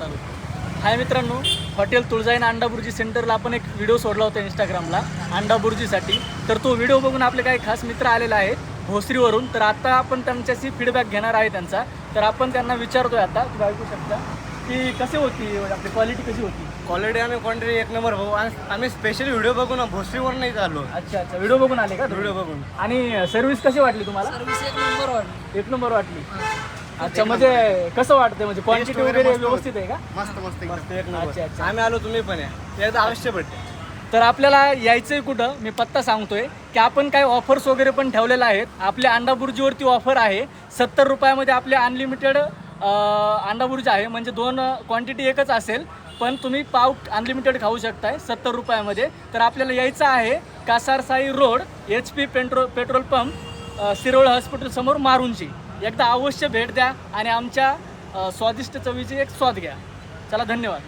चालू. हाय मित्रांनो, हॉटेल तुळजाईन अंडा बुर्जी सेंटरला आपण एक व्हिडिओ सोडला होता इंस्टाग्रामला अंडा बुर्जीसाठी. तर तो व्हिडिओ बघून आपले काही खास मित्र आलेला आहे भोसरीवरून. तर आता आपण त्यांच्याशी फीडबॅक घेणार आहे त्यांचा. तर आपण त्यांना विचारतोय आता, तुम्ही ऐकू शकता की कशी होती आपली क्वालिटी, कशी होती. क्वालिटी आणि क्वांटिटी एक नंबर भाऊ. आम्ही स्पेशल व्हिडिओ बघून भोसरीवर नाही चाललो. अच्छा अच्छा, व्हिडिओ बघून आले का? व्हिडिओ बघून. आणि सर्व्हिस कशी वाटली तुम्हाला? सर्विस एक नंबर वाटली. एक नंबर वाटली. अच्छा, म्हणजे कसं वाटतं, म्हणजे क्वांटिटी वगैरे व्यवस्थित आहे का? मस्त मस्त मस्त, एक नंबर. अच्छा, अच्छा. आम्ही आलो, तुम्ही पण या एकदा अवश्य भेटते. तर आपल्याला यायचंय कुठं, मी पत्ता सांगतोय की आपण काही ऑफर्स वगैरे पण ठेवलेल्या आहेत. आपल्या अंडा बुर्जीवरती ऑफर आहे 70 रुपयामध्ये आपले अनलिमिटेड अंडा बुर्जी आहे. म्हणजे 2 क्वांटिटी एकच असेल, पण तुम्ही पाव अनलिमिटेड खाऊ शकताय 70 रुपयामध्ये. तर आपल्याला यायचं आहे Kasarsai road HP petrol pump Shirol hospital समोर मारुंजी. एकदा अवश्य भेट द्या आणि आमच्या स्वादिष्ट चवीची एक स्वाद घ्या. चला, धन्यवाद.